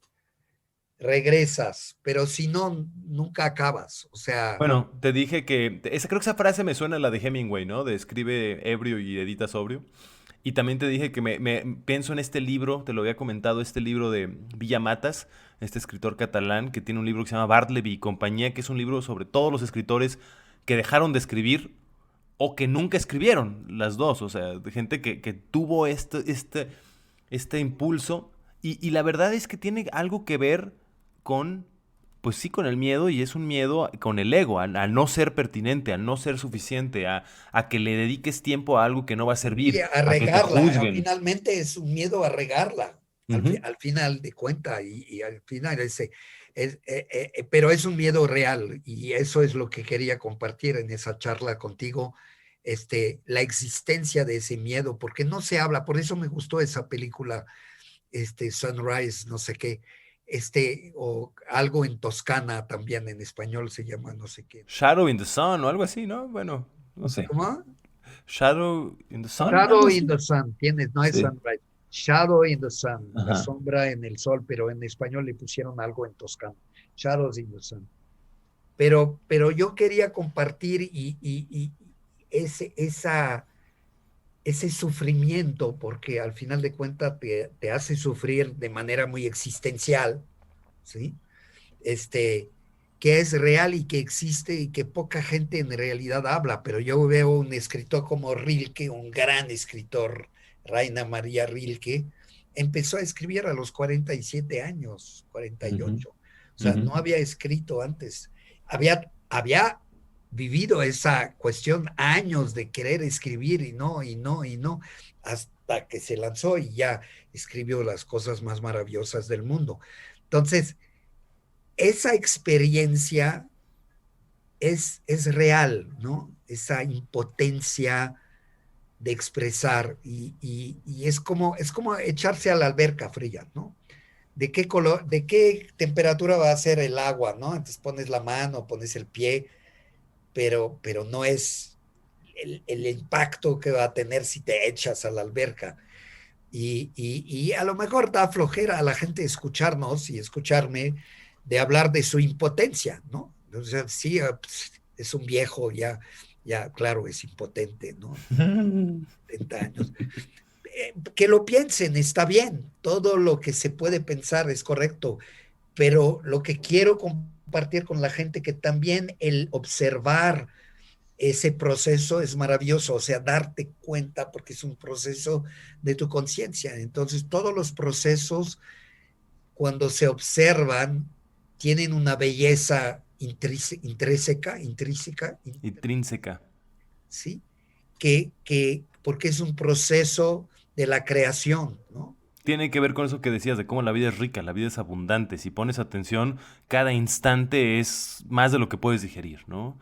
regresas. Pero si no, nunca acabas. O sea, Bueno, te dije que, creo que esa frase me suena a la de Hemingway, ¿no? De escribe ebrio y edita sobrio. Y también te dije que pienso en este libro, te lo había comentado, este libro de Villa Matas, este escritor catalán que tiene un libro que se llama Bartleby y compañía, que es un libro sobre todos los escritores que dejaron de escribir o que nunca escribieron, las dos, o sea, de gente que tuvo este impulso y la verdad es que tiene algo que ver con, pues sí, con el miedo y es un miedo con el ego, a no ser pertinente, a no ser suficiente, a que le dediques tiempo a algo que no va a y servir, a a que te regarla. juzguen. Finalmente es un miedo a regarla. Ujú. Al final de cuenta y al final pero es un miedo real y eso es lo que quería compartir en esa charla contigo, la existencia de ese miedo, porque no se habla, por eso me gustó esa película, Sunrise, no sé qué, o algo en Toscana también en español se llama, no sé qué. Shadow in the Sun o algo así, ¿no? Bueno, no sé. ¿Cómo? Shadow in the Sun, algo Shadow in así. the Sun, tienes, no es Sí. Sunrise. Shadow in the Sun, la Ajá. sombra en el sol, pero en español le pusieron algo en toscano. Shadows in the Sun. Pero yo quería compartir y ese, esa, ese sufrimiento, porque al final de cuentas te hace sufrir de manera muy existencial, ¿sí? Este, que es real y que existe y que poca gente en realidad habla, pero yo veo un escritor como Rilke, un gran escritor, Raina María Rilke, empezó a escribir a los 47 años, Ujú, 48. O sea, ujú. no había escrito antes. Había vivido esa cuestión años de querer escribir y no, y no, y no, hasta que se lanzó y ya escribió las cosas más maravillosas del mundo. Entonces, esa experiencia es real, ¿no? Esa impotencia de expresar y es como echarse a la alberca fría, ¿no? ¿De qué color, de qué temperatura va a ser el agua, ¿no? Entonces pones la mano, pones el pie, pero no es el impacto que va a tener si te echas a la alberca. Y a lo mejor da flojera a la gente escucharnos y escucharme de hablar de su impotencia, ¿no? O sea, sí, pues, es un viejo, ya, claro, es impotente, ¿no? 30 años. Que lo piensen, está bien, todo lo que se puede pensar es correcto, pero lo que quiero compartir con la gente que también el observar ese proceso es maravilloso, o sea, darte cuenta porque es un proceso de tu conciencia. Entonces, todos los procesos, cuando se observan, tienen una belleza intrínseca, Intrínseca. ¿sí? Porque es un proceso de la creación, ¿no? Tiene que ver con eso que decías de cómo la vida es rica, la vida es abundante. Si pones atención, cada instante es más de lo que puedes digerir, ¿no?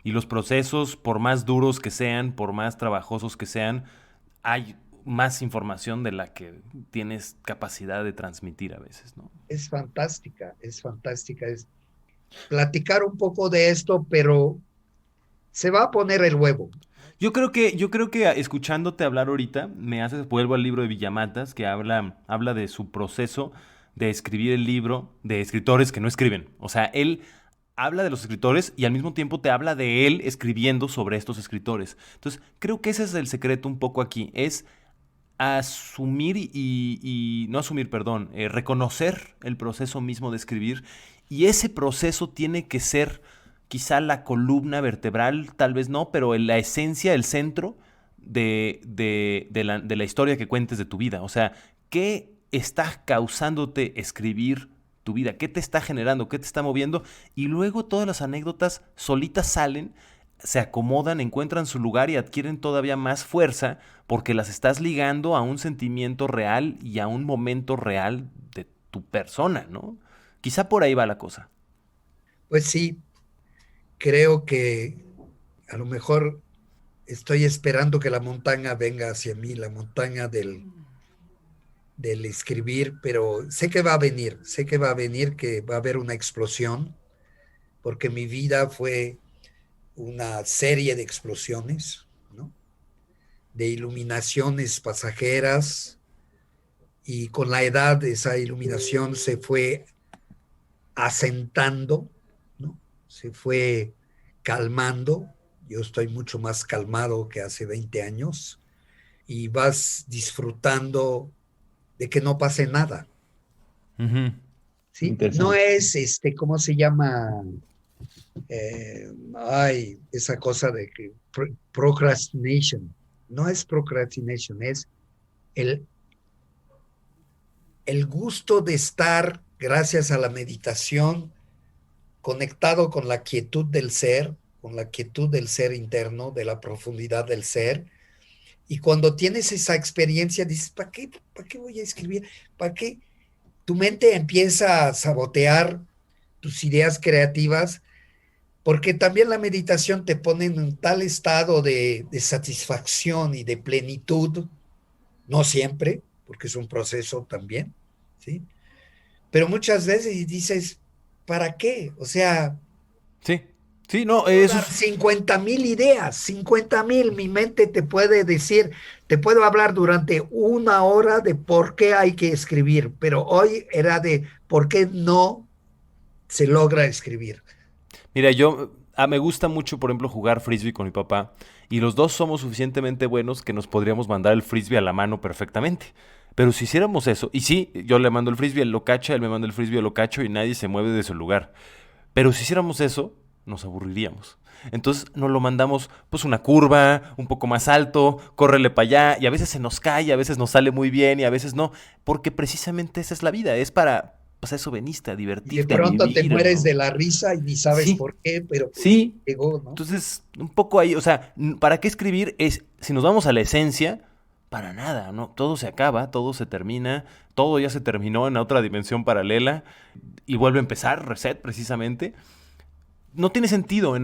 Y los procesos, por más duros que sean, por más trabajosos que sean, hay más información de la que tienes capacidad de transmitir a veces, ¿no? Es fantástica, es fantástica. Es platicar un poco de esto, pero se va a poner el huevo. Yo creo que escuchándote hablar ahorita, me haces, vuelvo al libro de Villamatas, que habla de su proceso de escribir el libro de escritores que no escriben. O sea, él habla de los escritores y al mismo tiempo te habla de él escribiendo sobre estos escritores. Entonces, creo que ese es el secreto un poco aquí, es asumir no asumir, perdón, reconocer el proceso mismo de escribir y ese proceso tiene que ser quizá la columna vertebral, tal vez no, pero la esencia, el centro de la historia que cuentes de tu vida. O sea, ¿qué está causándote escribir tu vida? ¿Qué te está generando? ¿Qué te está moviendo? Y luego todas las anécdotas solitas salen, se acomodan, encuentran su lugar y adquieren todavía más fuerza porque las estás ligando a un sentimiento real y a un momento real de tu persona, ¿no? Quizá por ahí va la cosa. Pues sí, creo que a lo mejor estoy esperando que la montaña venga hacia mí, la montaña del escribir, pero sé que va a venir, sé que va a venir, que va a haber una explosión, porque mi vida fue una serie de explosiones, ¿no? De iluminaciones pasajeras, y con la edad esa iluminación se fue asentando, ¿no? Se fue calmando. Yo estoy mucho más calmado que hace 20 años y vas disfrutando de que no pase nada, Ujú. ¿sí? No Interesante. es, ¿cómo se llama? Ay, esa cosa de que procrastination. No es procrastination, es el, el gusto de estar, gracias a la meditación, conectado con la quietud del ser interno, de la profundidad del ser. Y cuando tienes esa experiencia, dices, ¿para qué voy a escribir? ¿Para qué? Tu mente empieza a sabotear tus ideas creativas, porque también la meditación te pone en un tal estado de satisfacción y de plenitud, no siempre, porque es un proceso también, ¿sí? Pero muchas veces dices, ¿para qué? O sea, Sí, sí, no, puedo eso dar es 50,000 ideas, 50,000. Mi mente te puede decir, te puedo hablar durante una hora de por qué hay que escribir, pero hoy era de por qué no se logra escribir. Mira, me gusta mucho, por ejemplo, jugar frisbee con mi papá y los dos somos suficientemente buenos que nos podríamos mandar el frisbee a la mano perfectamente. Pero si hiciéramos eso, y sí, yo le mando el frisbee, él lo cacha, él me manda el frisbee, él lo cacho y nadie se mueve de su lugar. Pero si hiciéramos eso, nos aburriríamos. Entonces nos lo mandamos pues una curva, un poco más alto, córrele para allá, y a veces se nos cae, a veces nos sale muy bien y a veces no, porque precisamente esa es la vida, es para, pues a eso veniste, a Y de divertirte, a pronto te vivir, mueres ¿no? de la risa y ni sabes Sí, por qué, pero pues sí. llegó, ¿no? Entonces, un poco ahí, o sea, ¿para qué escribir? Si nos vamos a la esencia, para nada, ¿no? Todo se acaba, todo se termina, todo ya se terminó en otra dimensión paralela y vuelve a empezar, reset precisamente. No tiene sentido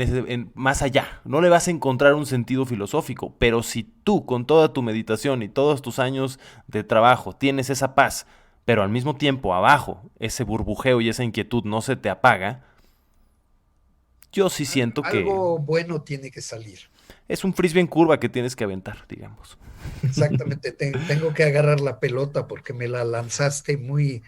más allá, no le vas a encontrar un sentido filosófico, pero si tú con toda tu meditación y todos tus años de trabajo tienes esa paz, pero al mismo tiempo abajo ese burbujeo y esa inquietud no se te apaga, yo sí siento que Algo bueno tiene que salir. es un frisbee en curva que tienes que aventar, digamos. Exactamente, tengo que agarrar la pelota porque me la lanzaste muy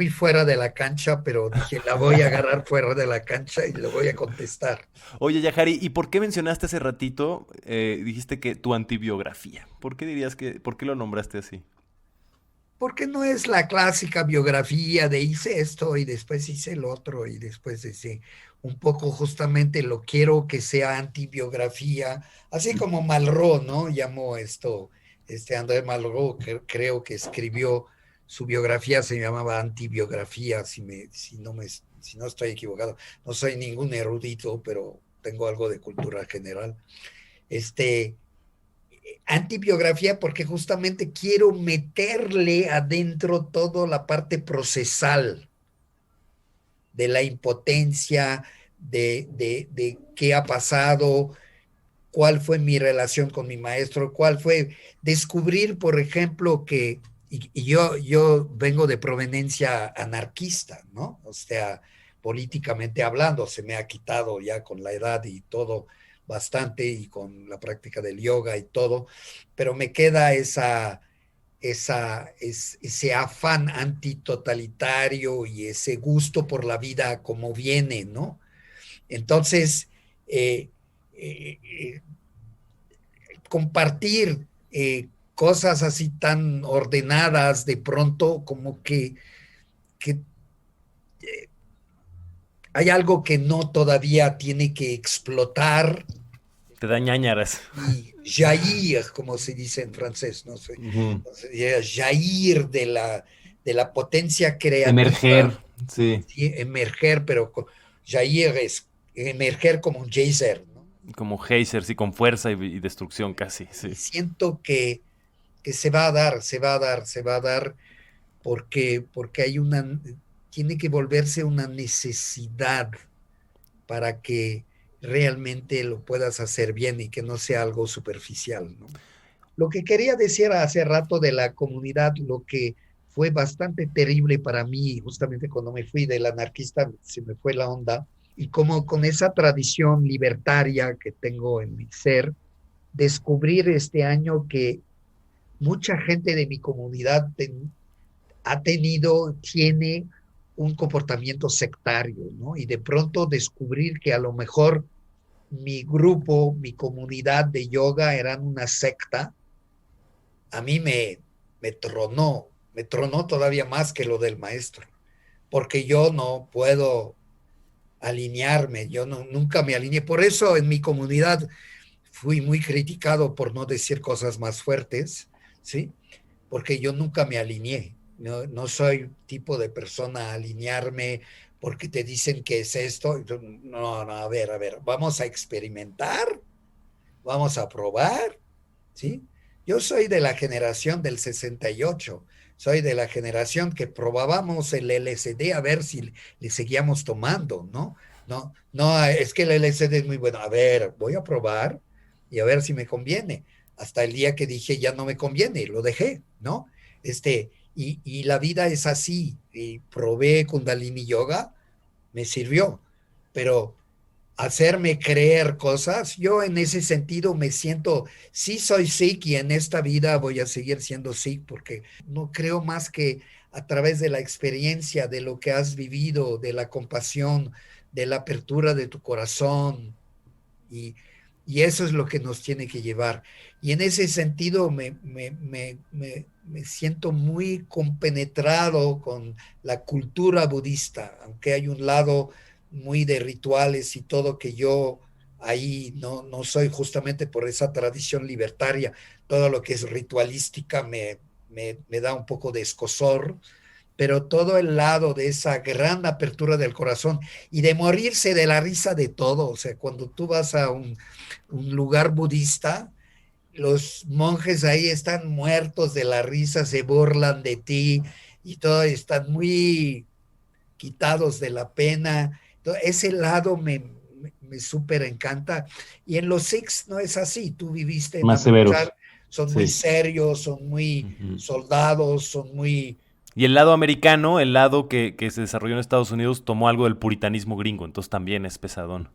fuera de la cancha, pero dije, la voy a agarrar fuera de la cancha y le voy a contestar. Oye, Yahari, ¿y por qué mencionaste hace ratito, dijiste que tu antibiografía? ¿Por qué dirías por qué lo nombraste así? porque no es la clásica biografía de hice esto y después hice el otro y después hice un poco justamente lo quiero que sea antibiografía, así como Malraux, ¿no? Llamó esto, André Malraux, creo que escribió su biografía, se llamaba antibiografía, si no estoy equivocado. No soy ningún erudito, pero tengo algo de cultura general. Este, Antibiografía porque justamente quiero meterle adentro toda la parte procesal de la impotencia, de qué ha pasado, cuál fue mi relación con mi maestro, cuál fue descubrir, por ejemplo, y yo vengo de proveniencia anarquista, ¿no? O sea, políticamente hablando, se me ha quitado ya con la edad y todo bastante y con la práctica del yoga y todo, pero me queda ese afán antitotalitario y ese gusto por la vida como viene, ¿no? Entonces, eh, eh, eh, compartir cosas así tan ordenadas de pronto como que hay algo que no todavía tiene que explotar Te da ñáñaras. y jaillir, como se dice en francés, no sé, Ujú. jaillir de la potencia creativa, Emerger, sí. ¿sí? Emerger, pero jaillir es emerger como un geyser, ¿no? Como geysers, sí, con fuerza y destrucción casi, Y sí. siento que se va a dar, se va a dar, se va a dar porque hay tiene que volverse una necesidad para que realmente lo puedas hacer bien y que no sea algo superficial, ¿no? Lo que quería decir hace rato de la comunidad, lo que fue bastante terrible para mí, justamente cuando me fui del anarquista, se me fue la onda, y como con esa tradición libertaria que tengo en mi ser, descubrir este año que mucha gente de mi comunidad tiene un comportamiento sectario, ¿no? Y de pronto descubrir que a lo mejor mi grupo, mi comunidad de yoga eran una secta, a mí me tronó todavía más que lo del maestro, porque yo no puedo alinearme, yo no, nunca me alineé. Por eso en mi comunidad fui muy criticado por no decir cosas más fuertes, ¿sí? Porque yo nunca me alineé. No, no soy tipo de persona a alinearme porque te dicen que es esto. No, no, a ver, vamos a experimentar, vamos a probar, ¿sí? Yo soy de la generación del 68, soy de la generación que probábamos el LSD a ver si le seguíamos tomando, ¿no? No, no, es que el LSD es muy bueno. A ver, voy a probar y a ver si me conviene. Hasta el día que dije ya no me conviene, lo dejé, ¿no? Y la vida es así. Y probé Kundalini Yoga, me sirvió, pero hacerme creer cosas. Yo en ese sentido me siento, sí soy Sikh y en esta vida voy a seguir siendo Sikh porque no creo más que a través de la experiencia, de lo que has vivido, de la compasión, de la apertura de tu corazón y, y eso es lo que nos tiene que llevar. Y en ese sentido me siento muy compenetrado con la cultura budista, aunque hay un lado muy de rituales y todo que yo ahí no soy justamente por esa tradición libertaria, todo lo que es ritualística me da un poco de escozor, pero todo el lado de esa gran apertura del corazón y de morirse de la risa de todo, o sea, cuando tú vas a un lugar budista, los monjes ahí están muertos de la risa, se burlan de ti y todo, están muy quitados de la pena. Entonces, ese lado me súper encanta. Y en los Sikhs no es así. Tú viviste en Más Amritsar, severos, son muy sí. serios, son muy Ujú. soldados, son muy... Y el lado americano, el lado que se desarrolló en Estados Unidos, tomó algo del puritanismo gringo, entonces también es pesadón.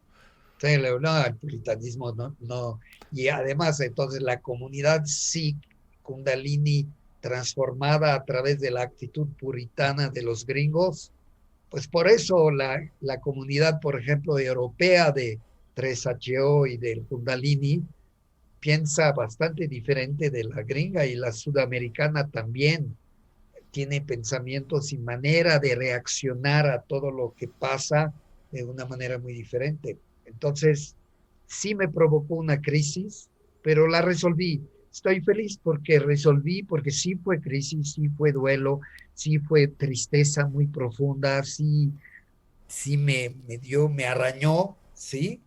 No, el puritanismo no, no. Y además, entonces, la comunidad Sikh, Kundalini, transformada a través de la actitud puritana de los gringos, pues por eso la comunidad, por ejemplo, europea de 3HO y del Kundalini piensa bastante diferente de la gringa y la sudamericana también. tiene pensamientos y manera de reaccionar a todo lo que pasa de una manera muy diferente. Entonces, sí me provocó una crisis, pero la resolví. Estoy feliz porque resolví, porque sí fue crisis, sí fue duelo, sí fue tristeza muy profunda, sí, sí me arañó, sí,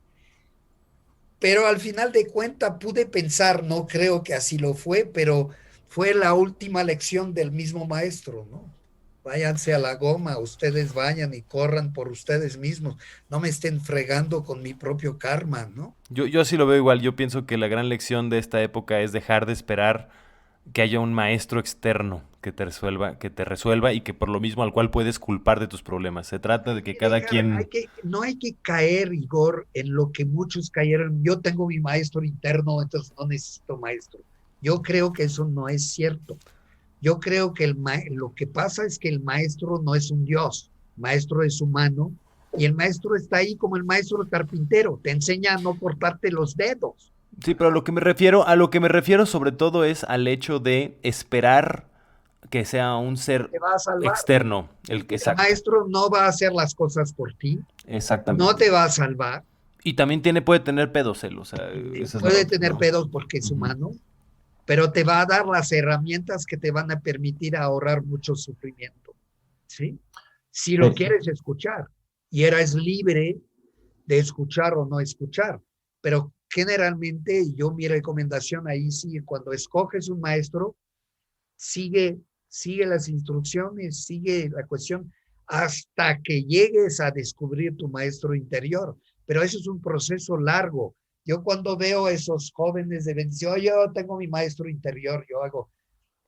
pero al final de cuentas pude pensar, no creo que así lo fue, pero fue la última lección del mismo maestro, ¿no? Váyanse a la goma, ustedes vayan y corran por ustedes mismos, no me estén fregando con mi propio karma, ¿no? Yo así lo veo igual. Yo pienso que la gran lección de esta época es dejar de esperar que haya un maestro externo que te resuelva y que por lo mismo al cual puedes culpar de tus problemas. Se trata de que cada quien... No hay que caer, Igor, en lo que muchos cayeron. Yo tengo mi maestro interno, entonces no necesito maestro. Yo creo que eso no es cierto. Yo creo que lo que pasa es que el maestro no es un dios, maestro es humano y el maestro está ahí como el maestro carpintero, te enseña a no cortarte los dedos. Sí, pero a lo que me refiero sobre todo es al hecho de esperar que sea un ser Te va a salvar. externo, el que El exacto. maestro no va a hacer las cosas por ti, no Exactamente. te va a salvar, Y también puede tener pedos él, o sea, esa es la puede otra, tener ¿no? pedos porque es Ujú. humano, pero te va a dar las herramientas que te van a permitir ahorrar mucho sufrimiento, ¿sí? Si lo Sí. quieres escuchar y eres libre de escuchar o no escuchar, pero generalmente yo mi recomendación ahí sí, cuando escoges un maestro, sigue, sigue las instrucciones, sigue la cuestión hasta que llegues a descubrir tu maestro interior. Pero eso es un proceso largo. Yo cuando veo a esos jóvenes de 28, yo tengo mi maestro interior, yo hago,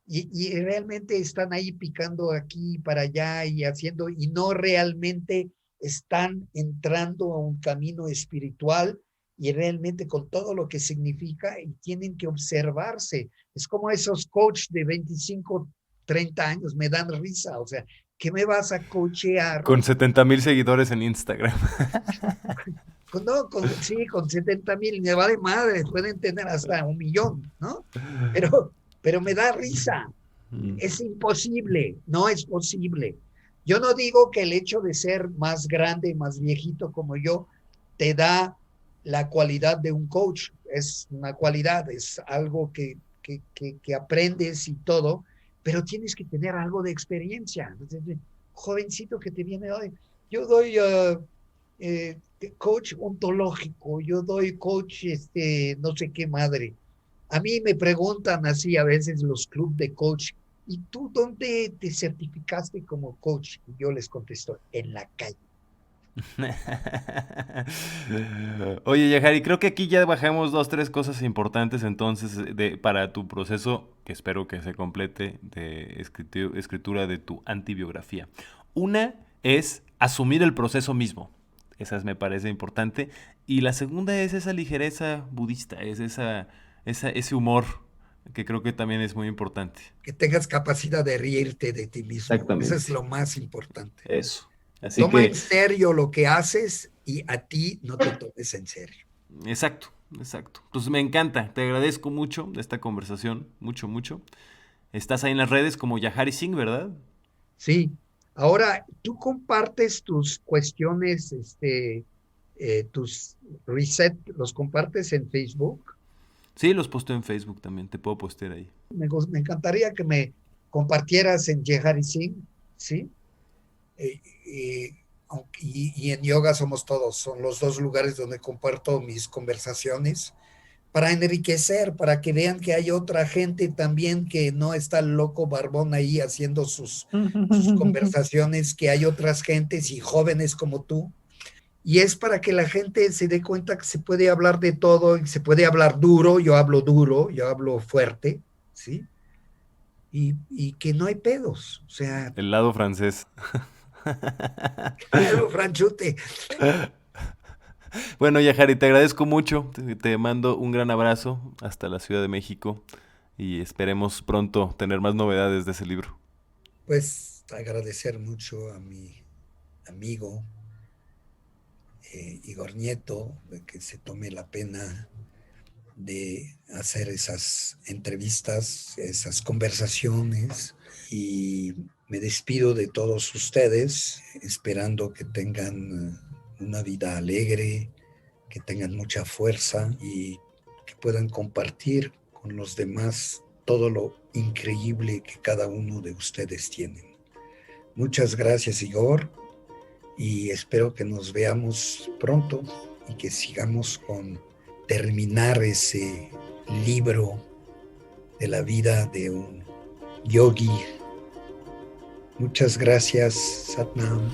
y realmente están ahí picando aquí para allá y haciendo, y no realmente están entrando a un camino espiritual y realmente con todo lo que significa y tienen que observarse. Es como esos coaches de 25, 30 años, me dan risa, o sea, ¿qué me vas a coachear? Con 70,000 seguidores en Instagram. No, sí, con 70,000, me vale madre, pueden tener hasta 1 millón, ¿no? Pero me da risa. Mm. Es imposible, no es posible. Yo no digo que el hecho de ser más grande, más viejito como yo, te da la cualidad de un coach. Es una cualidad, es algo que aprendes y todo, pero tienes que tener algo de experiencia. Jovencito que te viene hoy, yo doy coach ontológico, yo doy coach, no sé qué madre. A mí me preguntan así a veces los clubes de coach, ¿y tú dónde te certificaste como coach? Y yo les contesto, en la calle. Oye, Yahari, creo que aquí ya bajamos dos, tres cosas importantes entonces para tu proceso, que espero que se complete, de escritura de tu antibiografía. Una es asumir el proceso mismo. Esa me parece importante. Y la segunda es esa ligereza budista, es ese humor que creo que también es muy importante. Que tengas capacidad de reírte de ti mismo. Eso es Exactamente. lo más importante. Eso. Así Toma en que serio lo que haces y a ti no te tomes en serio. exacto, exacto. Pues me encanta, te agradezco mucho esta conversación, mucho, mucho. Estás ahí en las redes como Yahari Singh, ¿verdad? Sí. Ahora, tú compartes tus cuestiones, tus reset, los compartes en Facebook. Sí, los posteo en Facebook también, te puedo postear ahí. Me encantaría que me compartieras en Jehari Singh, ¿sí? Eh, eh, y en yoga somos todos, son los dos lugares donde comparto mis conversaciones para enriquecer, para que vean que hay otra gente también que no está el loco barbón ahí haciendo sus conversaciones, que hay otras gentes y jóvenes como tú. Y es para que la gente se dé cuenta que se puede hablar de todo y se puede hablar duro, yo hablo fuerte, ¿sí? Y que no hay pedos. O sea, El lado francés. claro, Franchute. Bueno, Yahari, te agradezco mucho. Te mando un gran abrazo hasta la Ciudad de México y esperemos pronto tener más novedades de ese libro. Pues agradecer mucho a mi amigo Igor Nieto de que se tome la pena de hacer esas entrevistas, esas conversaciones y me despido de todos ustedes, esperando que tengan una vida alegre, que tengan mucha fuerza y que puedan compartir con los demás todo lo increíble que cada uno de ustedes tiene. Muchas gracias, Igor, y espero que nos veamos pronto y que sigamos con terminar ese libro de la vida de un yogi. Muchas gracias, Satnam.